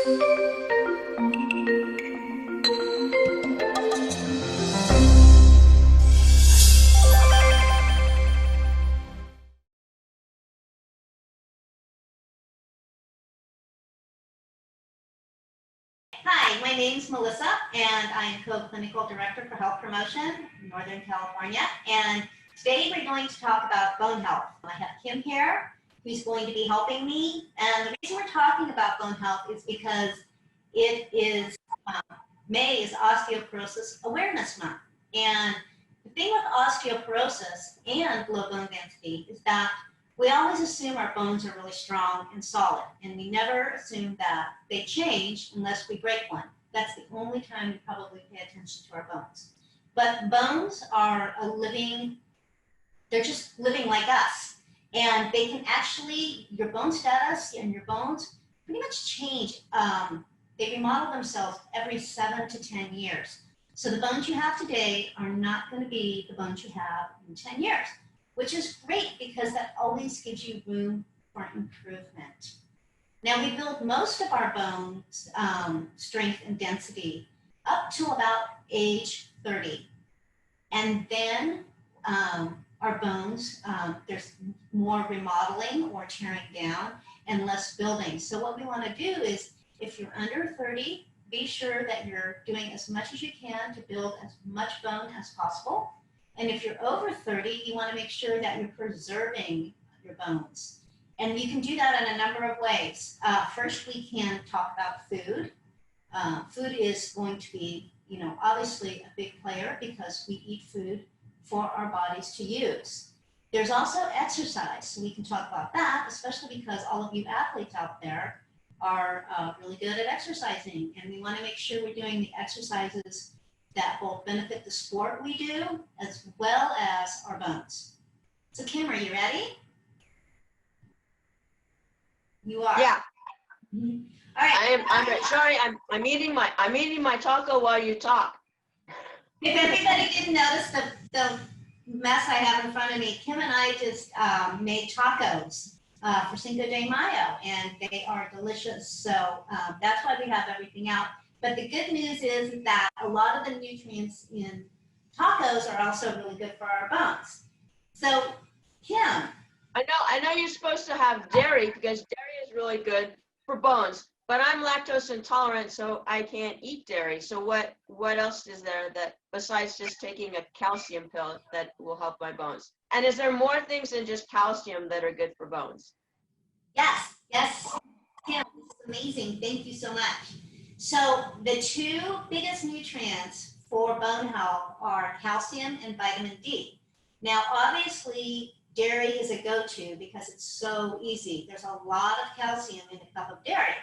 Hi, my name is Melissa, and I am Co-Clinical Director for Health Promotion in Northern California. And today we're going to talk about bone health. I have Kim here, who's going to be helping me. And the reason we're talking about bone health is because it is May is Osteoporosis Awareness Month. And the thing with osteoporosis and low bone density is that we always assume our bones are really strong and solid, and we never assume that they change unless we break one. That's the only time we probably pay attention to our bones. But bones are they're just living like us. And they can actually, your bone status and your bones pretty much change. They remodel themselves every 7 to 10 years. So the bones you have today are not going to be the bones you have in 10 years. Which is great because that always gives you room for improvement. Now we build most of our bones strength and density up to about age 30. And then our bones, there's more remodeling or tearing down and less building. So what we want to do is, if you're under 30, be sure that you're doing as much as you can to build as much bone as possible. And if you're over 30, you want to make sure that you're preserving your bones. And you can do that in a number of ways. First, we can talk about food. Food is going to be, obviously a big player because we eat food for our bodies to use. There's also exercise. So we can talk about that, especially because all of you athletes out there are really good at exercising. And we want to make sure we're doing the exercises that both benefit the sport we do as well as our bones. So Kim, are you ready? You are. Yeah. Mm-hmm. All right. I'm ready. Sorry, I'm eating my taco while you talk. If everybody didn't notice the mess I have in front of me, Kim and I just made tacos for Cinco de Mayo, and they are delicious. So that's why we have everything out. But the good news is that a lot of the nutrients in tacos are also really good for our bones. So, Kim. I know you're supposed to have dairy because dairy is really good for bones, but I'm lactose intolerant, so I can't eat dairy. So what else is there that besides just taking a calcium pill that will help my bones? And is there more things than just calcium that are good for bones? Yes. Kim, this is amazing. Thank you so much. So the two biggest nutrients for bone health are calcium and vitamin D. Now, obviously, dairy is a go-to because it's so easy. There's a lot of calcium in a cup of dairy.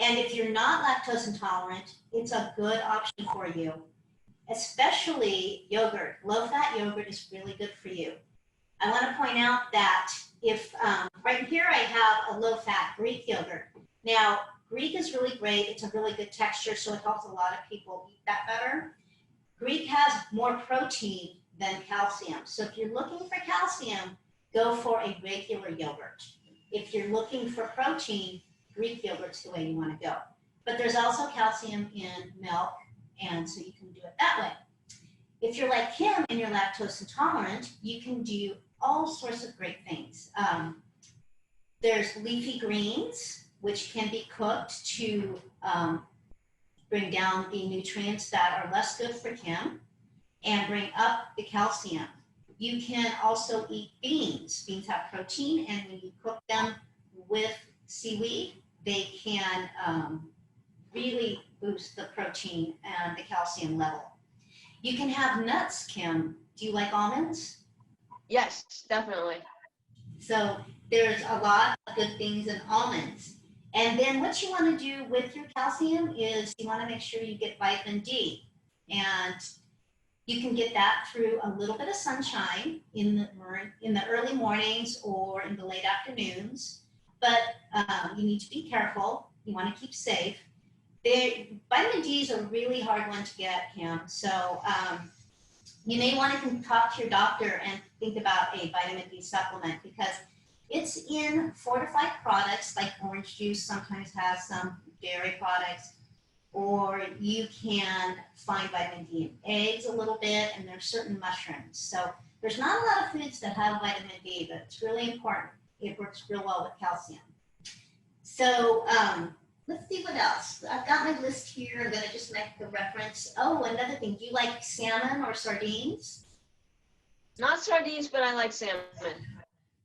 And if you're not lactose intolerant, it's a good option for you, especially yogurt. Low-fat yogurt is really good for you. I want to point out that if, right here I have a low-fat Greek yogurt. Now, Greek is really great. It's a really good texture, so it helps a lot of people eat that better. Greek has more protein than calcium. So if you're looking for calcium, go for a regular yogurt. If you're looking for protein, Greek yogurt's the way you want to go. But there's also calcium in milk, and so you can do it that way. If you're like Kim and you're lactose intolerant, you can do all sorts of great things. There's leafy greens, which can be cooked to bring down the nutrients that are less good for Kim and bring up the calcium. You can also eat beans. Beans have protein, and when you cook them with seaweed, they can really boost the protein and the calcium level. You can have nuts, Kim. Do you like almonds? Yes, definitely. So there's a lot of good things in almonds. And then what you want to do with your calcium is you want to make sure you get vitamin D. And you can get that through a little bit of sunshine in the early mornings or in the late afternoons. But you need to be careful. You want to keep safe. Vitamin D is a really hard one to get, Kim. So you may want to talk to your doctor and think about a vitamin D supplement because it's in fortified products like orange juice sometimes has some dairy products, or you can find vitamin D in eggs a little bit, and there's certain mushrooms. So there's not a lot of foods that have vitamin D, but it's really important. It works real well with calcium. So let's see what else. I've got my list here. I'm going to just make the reference. Oh, another thing. Do you like salmon or sardines? Not sardines, but I like salmon.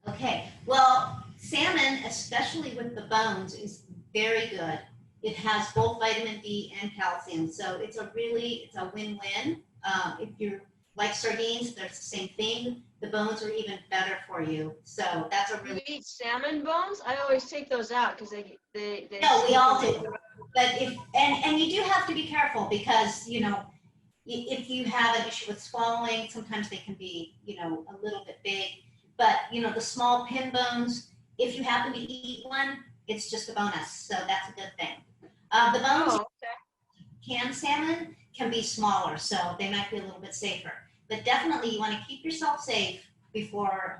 Okay. Well, salmon, especially with the bones, is very good. It has both vitamin D and calcium. So it's a win-win. If you like sardines, they're the same thing. The bones are even better for you. So that's a really. You eat salmon bones? I always take those out because they. No, we all do. But and you do have to be careful because, you know, if you have an issue with swallowing, sometimes they can be, you know, a little bit big. But, you know, the small pin bones, if you happen to eat one, it's just a bonus. So that's a good thing. The bones canned salmon can be smaller, so they might be a little bit safer. But definitely you want to keep yourself safe before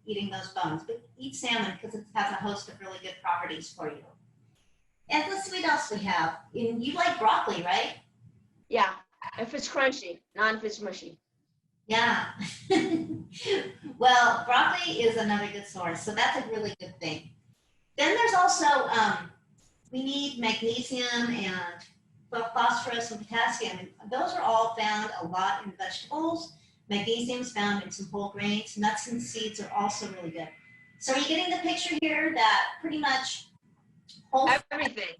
eating those bones. But eat salmon because it has a host of really good properties for you. And let's see what else we have. You like broccoli, right? Yeah, if it's crunchy, not if it's mushy. Yeah. Well, broccoli is another good source, so that's a really good thing. Then there's also, we need magnesium and phosphorus and potassium. And those are all found a lot in vegetables. Magnesium is found in some whole grains. Nuts and seeds are also really good. So are you getting the picture here that pretty much whole everything?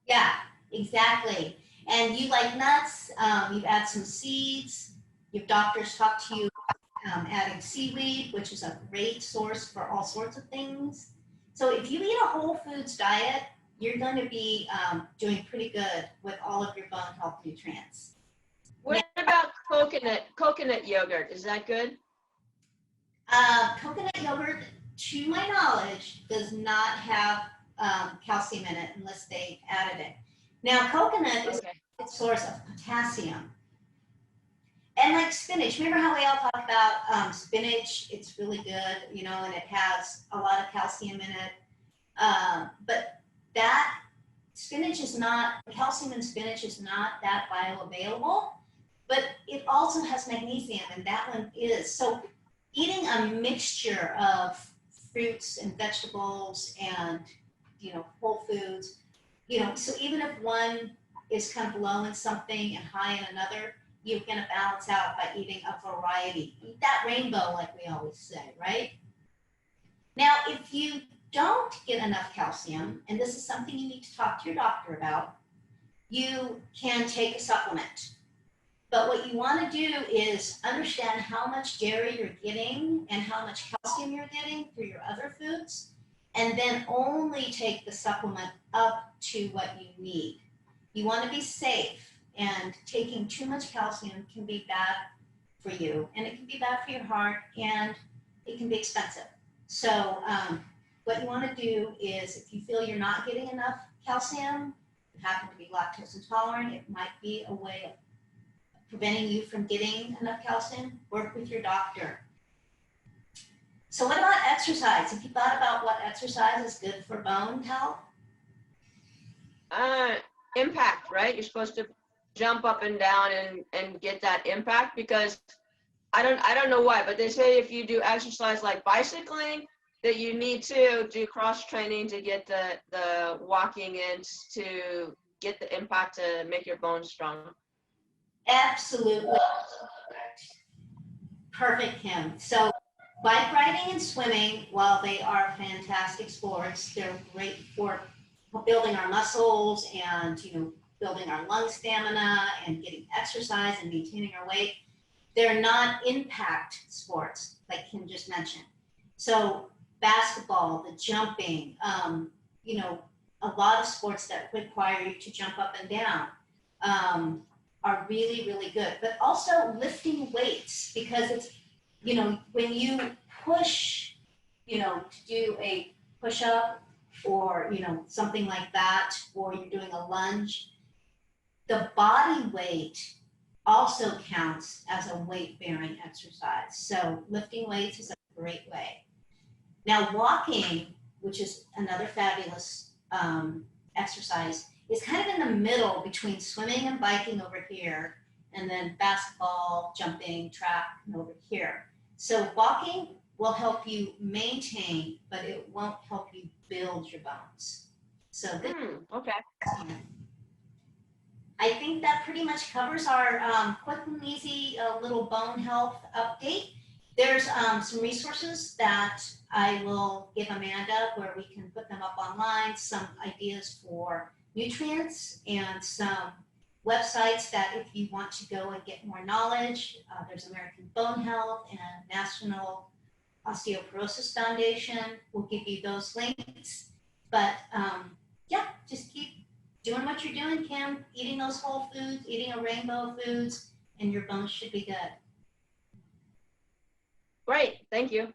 Yeah, exactly. And you like nuts, you add some seeds. Your doctors talk to you adding seaweed, which is a great source for all sorts of things. So if you eat a whole foods diet, you're going to be doing pretty good with all of your bone health nutrients. What about coconut yogurt? Is that good? Coconut yogurt, to my knowledge, does not have calcium in it unless they added it. Now, coconut is a good source of potassium. And like spinach, remember how we all talk about spinach? It's really good, you know, and it has a lot of calcium in it. But that spinach is not, calcium in spinach is not that bioavailable, but it also has magnesium, and that one is. So eating a mixture of fruits and vegetables and, you know, whole foods, you know, so even if one is kind of low in something and high in another, you're going to balance out by eating a variety. Eat that rainbow, like we always say, right? Now, if you don't get enough calcium, and this is something you need to talk to your doctor about, you can take a supplement. But what you want to do is understand how much dairy you're getting and how much calcium you're getting through your other foods, and then only take the supplement up to what you need. You want to be safe. And taking too much calcium can be bad for you, and it can be bad for your heart, and it can be expensive. So what you want to do is, if you feel you're not getting enough calcium, you happen to be lactose intolerant, it might be a way of preventing you from getting enough calcium, work with your doctor. So what about exercise? Have you thought about what exercise is good for bone health? Impact, right? You're supposed to jump up and down and get that impact, because I don't know why, but they say if you do exercise like bicycling, that you need to do cross training to get the walking in to get the impact to make your bones strong. Absolutely. Perfect, Kim. So bike riding and swimming, while they are fantastic sports, they're great for building our muscles and, you know, building our lung stamina and getting exercise and maintaining our weight. They're not impact sports, like Kim just mentioned. So basketball, the jumping, you know, a lot of sports that require you to jump up and down are really, really good. But also lifting weights, because it's, you know, when you push, you know, to do a push-up or, you know, something like that, or you're doing a lunge, the body weight also counts as a weight-bearing exercise. So lifting weights is a great way. Now walking, which is another fabulous exercise is kind of in the middle between swimming and biking over here, and then basketball, jumping, track, and over here. So walking will help you maintain, but it won't help you build your bones. So this, Okay. I think that pretty much covers our quick and easy little bone health update. There's some resources that I will give Amanda where we can put them up online, some ideas for nutrients and some websites that if you want to go and get more knowledge, there's American Bone Health and National Osteoporosis Foundation. We'll give you those links. But yeah, just keep doing what you're doing, Kim, eating those whole foods, eating a rainbow of foods, and your bones should be good. Great. Thank you.